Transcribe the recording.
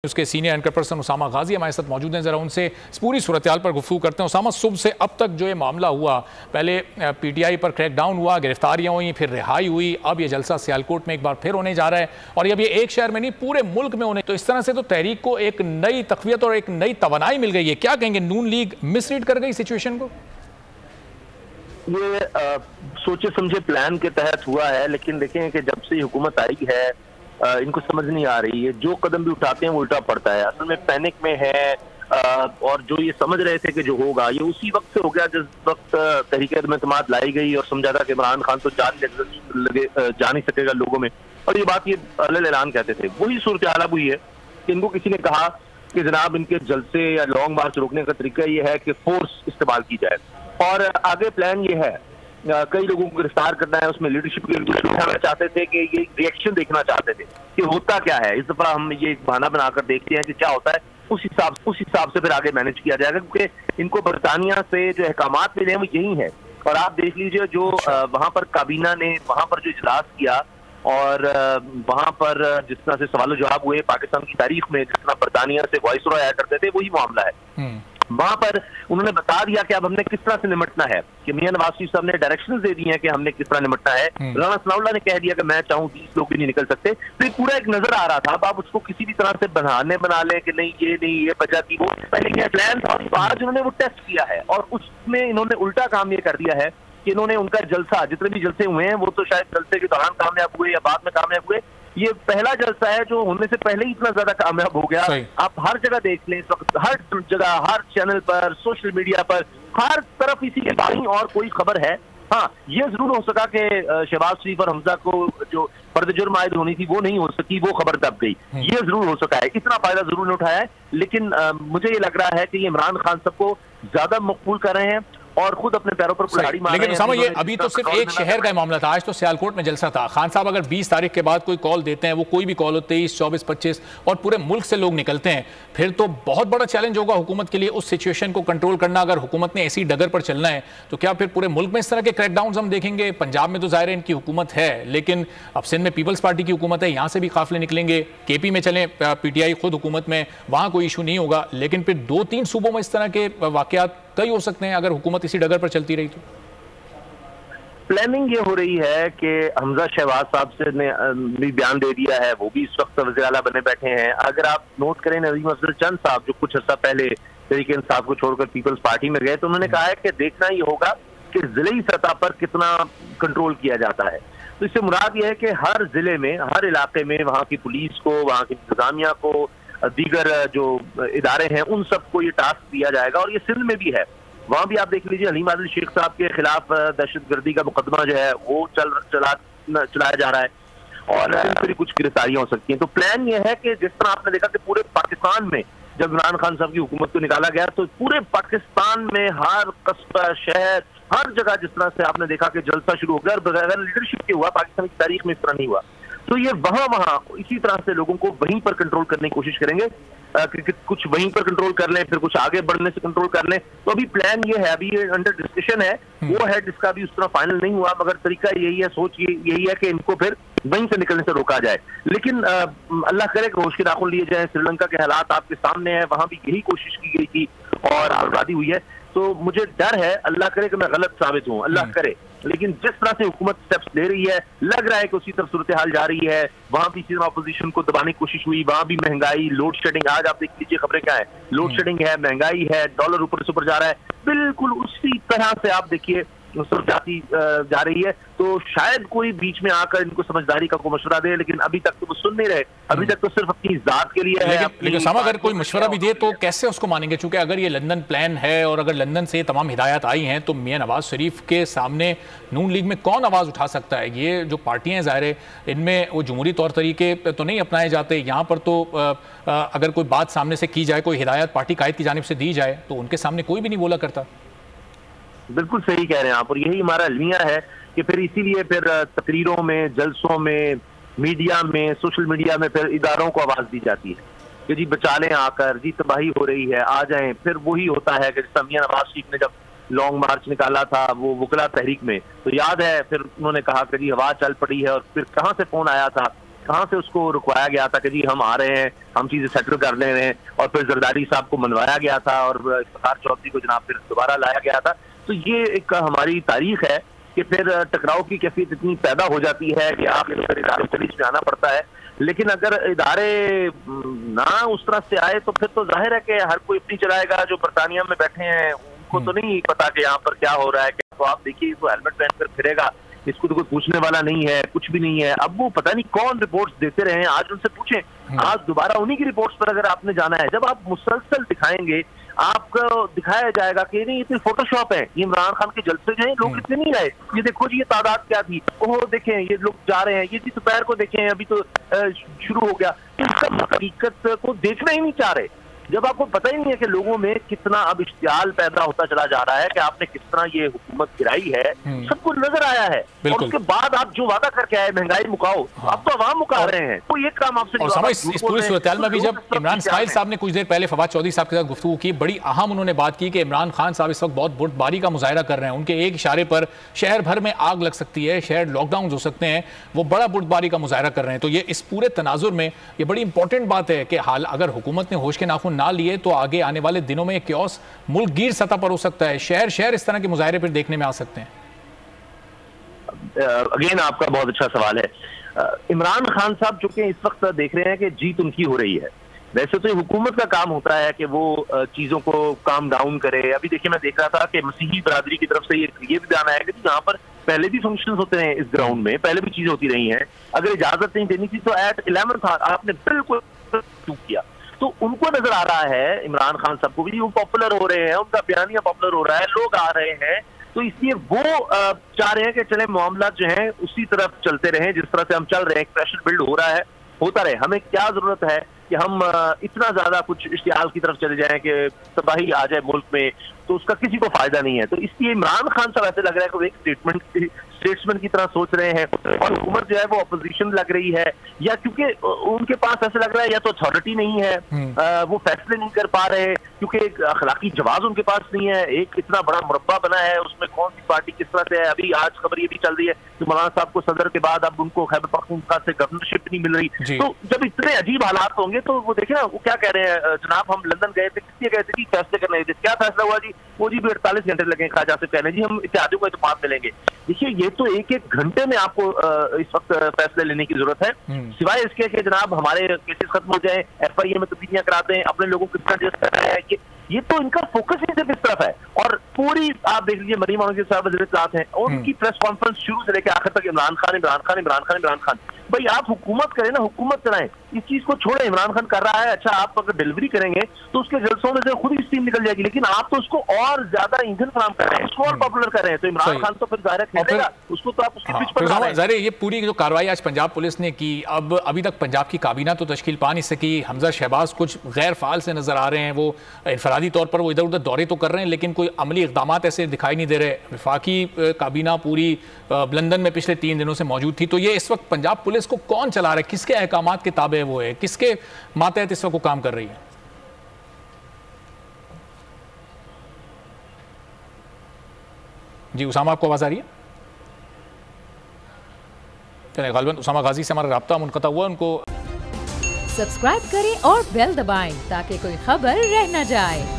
उसके senior anchor person Usama गाजी हमारे साथ मौजूद हैं। ज़रा उनसे इस पूरी सूरत हाल पर गुफ्तगू करते हैं। उसामा, सुबह से अब तक जो ये मामला हुआ, पहले PTI पर क्रैकडाउन हुआ, गिरफ्तारियां हुई, फिर रिहाई हुई, अब ये जलसा सियालकोट में एक बार फिर होने जा रहा है और अब ये एक शहर में नहीं पूरे मुल्क में होने, तो इस तरह से तो तहरीक को एक नई तक़वियत और एक नई तवानाई मिल गई है। क्या कहेंगे, नून लीग मिसरीड कर गई सिचुएशन को? ये सोचे समझे प्लान के तहत हुआ है, लेकिन देखें कि जब से हुकूमत आई है इनको समझ नहीं आ रही है। जो कदम भी उठाते हैं वो उल्टा पड़ता है। असल में पैनिक में है और जो ये समझ रहे थे कि जो होगा ये उसी वक्त से हो गया जिस वक्त तहरीक-ए-एतमाद लाई गई और समझा था कि इमरान खान तो जा नहीं सकेगा लोगों में, और ये बात ये अलग ऐलान कहते थे। वही सूरत हाल अब हुई है कि इनको किसी ने कहा कि जनाब इनके जलसे या लॉन्ग मार्च रोकने का तरीका ये है कि फोर्स इस्तेमाल की जाए और आगे प्लान ये है कई लोगों को गिरफ्तार करना है। उसमें लीडरशिप के दिखाना चाहते थे कि ये रिएक्शन देखना चाहते थे कि होता क्या है। इस दफा हम ये एक बहाना बनाकर देखते हैं कि क्या होता है, उस हिसाब से फिर आगे मैनेज किया जाएगा, क्योंकि इनको बरतानिया से जो अहकामात मिले हैं वो यही है। और आप देख लीजिए जो वहां पर काबीना ने वहां पर जो इजलास किया और वहां पर जिस तरह से सवाल जवाब हुए पाकिस्तान की तारीख में, जिस तरह बरतानिया से वॉइस रॉय आया करते थे, वही मामला है। वहां पर उन्होंने बता दिया कि अब हमने किस तरह से निपटना है, कि मियां नवाज शरीफ साहब ने डायरेक्शंस दे दी हैं कि हमने किस तरह निपटना है। राना सनाउल्लाह ने कह दिया कि मैं चाहूं 20 लोग भी नहीं निकल सकते। तो ये पूरा एक नजर आ रहा था। अब आप उसको किसी भी तरह से बहाने बना लें कि नहीं ये वजह थी, वो पहले ये प्लान था। आज उन्होंने वो टेस्ट किया है और उसमें इन्होंने उल्टा काम ये कर दिया है कि इन्होंने उनका जलसा, जितने भी जलसे हुए हैं वो तो शायद जलसे के दौरान कामयाब हुए या बाद में कामयाब हुए, ये पहला जलसा है जो होने से पहले ही इतना ज्यादा कामयाब हो गया। आप हर जगह देख लें, इस वक्त हर जगह, हर चैनल पर, सोशल मीडिया पर, हर तरफ इसी के बारे में और कोई खबर है। हाँ, ये जरूर हो सका कि शहबाज शरीफ और हमजा को जो फर्द जुर्म आयद होनी थी वो नहीं हो सकी, वो खबर दब गई, ये जरूर हो सका है। इतना फायदा जरूर नहीं उठाया है, लेकिन मुझे ये लग रहा है कि ये इमरान खान सबको ज्यादा मकबूल कर रहे हैं और खुद अपने पैरों पर कुल्हाड़ी मार रहे हैं। लेकिन ये अभी तो सिर्फ एक शहर का मामला था, आज तो सियालकोट में जलसा था। खान साहब अगर 20 तारीख के बाद कोई कॉल देते हैं, वो कोई भी कॉल हो, 23, 24, 25 और पूरे मुल्क से लोग निकलते हैं, फिर तो बहुत बड़ा चैलेंज होगा हुकूमत के लिए उस सिचुएशन को कंट्रोल करना। अगर हुकूमत ने ऐसी डगर पर चलना है तो क्या फिर पूरे मुल्क में इस तरह के क्रैकडाउन हम देखेंगे? पंजाब में तो जाहिर है इनकी हुकूमत है, लेकिन अब सिंध में पीपल्स पार्टी की हुकूमत है, यहाँ से भी काफिले निकलेंगे। KP में चलें, PTI खुद हुकूमत में, वहाँ कोई इशू नहीं होगा, लेकिन फिर 2-3 सूबों में इस तरह के वाकयात कई हो सकते हैं अगर हुकूमत इसी डगर पर चलती रही तो। प्लानिंग ये हो रही है कि हमजा शहबाज साहब से ने भी बयान दे दिया है, वो भी इस वक्त वज़ीर आला बने बैठे हैं। अगर आप नोट करें, नज़ीम अफजल चंद साहब जो कुछ अर्सा पहले तहरीक इंसाफ को छोड़कर पीपल्स पार्टी में गए, तो उन्होंने कहा है कि देखना ही होगा कि जिले सतह पर कितना कंट्रोल किया जाता है। तो इससे मुराद यह है कि हर जिले में, हर इलाके में वहाँ की पुलिस को, वहाँ की इंतजामिया को, दीगर जो इदारे हैं उन सबको ये टास्क दिया जाएगा। और ये सिंध में भी है, वहां भी आप देख लीजिए हलीम आदिल शेख साहब के खिलाफ दहशतगर्दी का मुकदमा जो है वो चलाया जा रहा है और फिर कुछ गिरफ्तारियां हो सकती हैं। तो प्लान ये है कि जिस तरह आपने देखा कि पूरे पाकिस्तान में जब इमरान खान साहब की हुकूमत को निकाला गया तो पूरे पाकिस्तान में हर कस्बा, शहर, हर जगह जिस तरह से आपने देखा कि जलसा शुरू हो गया और बगैर लीडरशिप के हुआ। पाकिस्तान की तारीख में इस तरह नहीं हुआ। तो ये वहां इसी तरह से लोगों को वहीं पर कंट्रोल करने की कोशिश करेंगे कि कुछ वहीं पर कंट्रोल कर लें, फिर कुछ आगे बढ़ने से कंट्रोल कर लें। तो अभी प्लान ये है, अभी ये अंडर डिस्कशन है, वो है जिसका भी उस तरह फाइनल नहीं हुआ, मगर तरीका यही है, सोच यही है कि इनको फिर वहीं से निकलने से रोका जाए। लेकिन अल्लाह करे कि होश के नाखून लिए जाए। श्रीलंका के हालात आपके सामने है, वहां भी यही कोशिश की गई थी और आजादी हुई है। तो मुझे डर है, अल्लाह करे कि मैं गलत साबित हूँ, अल्लाह करे, लेकिन जिस तरह से हुकूमत स्टेप्स ले रही है लग रहा है कि उसी तरफ सूरत हाल जा रही है। वहां भी इसी तरह अपोजिशन को दबाने की कोशिश हुई, वहां भी महंगाई, लोड शेडिंग, आज आप देख लीजिए खबरें क्या है, लोड शेडिंग है, महंगाई है, डॉलर ऊपर से ऊपर जा रहा है, बिल्कुल उसी तरह से आप देखिए जाती जा रही है। तो शायद कोई बीच में आकर इनको समझदारी का कोई मशवरा दे, लेकिन अभी तक तो वो सुन नहीं रहे, अभी तक तो सिर्फ अपनी जात के लिए है। लेकिन सामा अगर कोई मशवरा भी दे तो कैसे उसको मानेंगे? चूंकि अगर ये लंदन प्लान है और अगर लंदन से तमाम हिदायत आई हैं तो मियां नवाज शरीफ के सामने नून लीग में कौन आवाज़ उठा सकता है? ये जो पार्टियां हैं ज़ाहिर है इनमें वो जमहूरी तौर तरीके तो नहीं अपनाए जाते। यहाँ पर तो अगर कोई बात सामने से की जाए, कोई हिदायत पार्टी कायद की जानिब से दी जाए तो उनके सामने कोई भी नहीं बोला करता। बिल्कुल सही कह रहे हैं आप, और यही हमारा अलमिया है कि फिर इसीलिए फिर तकरीरों में, जलसों में, मीडिया में, सोशल मीडिया में फिर इदारों को आवाज दी जाती है कि जी बचा लें आकर, जी तबाही हो रही है, आ जाएं। फिर वही होता है कि मियां नवाज शरीफ ने जब लॉन्ग मार्च निकाला था वो वकला तहरीक में, तो याद है फिर उन्होंने कहा कि जी हवा चल पड़ी है, और फिर कहाँ से फोन आया था कहाँ से उसको रुकवाया गया था कि जी हम आ रहे हैं, हम चीजें सेटल कर ले रहे हैं, और फिर जरदारी साहब को मनवाया गया था और इफ्तिखार चौधरी को जनाब फिर दोबारा लाया गया था। तो ये एक हमारी तारीख है कि फिर टकराव की कैफियत इतनी पैदा हो जाती है कि आप इदारे तरीज में आना पड़ता है। लेकिन अगर इदारे ना उस तरह से आए तो फिर तो जाहिर है कि हर कोई अपनी चलाएगा। जो बरतानिया में बैठे हैं उनको तो नहीं पता कि यहाँ पर क्या हो रहा है। तो आप देखिए, तो हेलमेट पहनकर फिरेगा, इसको तो कोई पूछने वाला नहीं है, कुछ भी नहीं है। अब वो पता नहीं कौन रिपोर्ट्स देते रहे हैं, आज उनसे पूछें। आज दोबारा उन्हीं की रिपोर्ट्स पर अगर आपने जाना है, जब आप मुसलसल दिखाएंगे, आपको दिखाया जाएगा कि नहीं ये तो फोटोशॉप है, ये इमरान खान के जलसे जो है लोग इतने नहीं आए, ये देखो जी ये तादाद क्या थी, ओह देखें ये लोग जा रहे हैं, ये जी दोपहर को देखें अभी तो शुरू हो गया। इसका हकीकत को देखना ही नहीं चाह रहे। जब आपको पता ही नहीं है कि लोगों में कितना अब इश्तियाल पैदा होता चला जा रहा है कि आपने किस तरह ये हुकूमत गिराई है, सबको नजर आया है। और उसके बाद आप जो वादा करके आए महंगाई मुकाओ, अब तो अवाम मुका रहे हैं। तो ये काम आपसे इस पूरी सूरत में भी जब इमरान इस्माइल साहब ने कुछ देर पहले फवाद चौधरी साहब के साथ गुफ्तगू की, बड़ी अहम उन्होंने बात की कि इमरान खान साहब इस वक्त बहुत बुर्दबारी का मुजाहरा कर रहे हैं। उनके एक इशारे पर शहर भर में आग लग सकती है, शहर लॉकडाउन हो सकते हैं, वो बड़ा बुर्दबारी का मुजाहरा कर रहे हैं। तो ये इस पूरे तनाजुर में ये बड़ी इंपॉर्टेंट बात है कि हाल अगर हुकूमत ने होश के नाखून ना लिए तो आगे आने वाले दिनों में क्योस मुल्क गिर सतह पर हो सकता है, शहर शहर इस तरह के मुजाहरे पर देखने में आ सकते हैं। अगेन आपका बहुत अच्छा सवाल है। इमरान खान साहब चूंकि इस वक्त देख रहे हैं कि जीत उनकी हो रही है। वैसे तो हुकूमत का काम होता है कि वो चीजों को काम डाउन करे। अभी देखिए, मैं देख रहा था कि मसीही बरादरी की तरफ से ये भी बयान आया कि यहाँ पर पहले भी फंक्शन होते हैं, इस ग्राउंड में पहले भी चीजें होती रही हैं, अगर इजाजत नहीं देनी थी तो एट 11 था, आपने बिल्कुल किया। तो उनको नजर आ रहा है, इमरान खान साहब को भी, वो पॉपुलर हो रहे हैं, उनका बयानिया पॉपुलर हो रहा है, लोग आ रहे हैं, तो इसलिए वो चाह रहे हैं कि चले मामला जो है उसी तरफ चलते रहे जिस तरह से हम चल रहे हैं। प्रेशर बिल्ड हो रहा है, होता रहे। हमें क्या जरूरत है कि हम इतना ज्यादा कुछ इश्तिहाल की तरफ चले जाएं कि तबाही आ जाए मुल्क में, तो उसका किसी को फायदा नहीं है। तो इसलिए इमरान खान साहब ऐसे लग रहा है कि वो एक स्टेट्समैन की तरह सोच रहे हैं, और हुकूमत जो है वो अपोजिशन लग रही है, या क्योंकि उनके पास ऐसे लग रहा है या तो अथॉरिटी नहीं है, वो फैसले नहीं कर पा रहे, क्योंकि एक अखलाकी जवाब उनके पास नहीं है। एक इतना बड़ा मुरब्बा बना है, उसमें कौन सी पार्टी किस तरह से है। अभी आज खबर ये भी चल रही है कि मौलाना साहब को सदर के बाद अब उनको खैबर पख्तूनख्वा से गवर्नरशिप नहीं मिल रही। तो जब इतने अजीब हालात होंगे तो वो देखे ना, वो क्या कह रहे हैं, जनाब हम लंदन गए थे, किस लिए गए थे कि फैसले करने थे, क्या फैसला हुआ जी, वो जी भी 48 घंटे लगे ख्वाजा से कहने जी हम इत्तेहादियों को इत्तेफाक मिलेंगे। देखिए, ये तो एक एक घंटे में आपको इस वक्त फैसले लेने की जरूरत है, सिवाय इसके कि जनाब हमारे केसेस खत्म हो जाए, FIA में तब्दीलियां कराते हैं, अपने लोगों को कितना एडजस्ट करना है। ये तो इनका फोकस ही सिर्फ इस तरफ है। और पूरी आप देख लीजिए, मरीम अनवर साहब वज़ीर-ए-इत्तलात हैं, उनकी प्रेस कॉन्फ्रेंस शुरू से लेकर आखिर तक इमरान खान इमरान खान इमरान खान इमरान खान। भाई आप हुकूमत करें ना, हुकूमत चलाएं, इस चीज को छोड़े। इमरान खान कर रहा है, अच्छा आप अगर डिलीवरी करेंगे तो उसके जलसों में से खुद ही स्टीम निकल जाएगी, लेकिन आप तो उसको और ज्यादा ईंधन फराहम कर रहे हैं, उसको और पॉपुलर कर रहे हैं। तो इमरान खान तो फिर जाहिर खेलेगा, उसको तो आप उसकी पिच पर ला रहे हैं। ये पूरी जो कार्रवाई आज पंजाब पुलिस ने की, अब अभी तक पंजाब की काबीना तो तश्कील पा नहीं सकी। हमजा शहबाज कुछ गैर फाल से नजर आ रहे हैं, वो इनफरादी तौर पर वो इधर उधर दौरे तो कर रहे हैं, लेकिन कोई अमली इकदाम ऐसे दिखाई नहीं दे रहे। वफाकी काबीना पूरी लंदन में पिछले 3 दिनों से मौजूद थी। तो ये इस वक्त पंजाब पुलिस को कौन चला रहा है, किसके अहकामात के ताबे वो है, किसके मातहत इस वक्त वो काम कर रही है? जी उसामा, आपको आवाज आ रही है? चलिए, गालिबन उसामा गाजी से हमारा राब्ता मुनक़ता हुआ, उनको सब्सक्राइब करें और बेल दबाएं ताकि कोई खबर रह न जाए।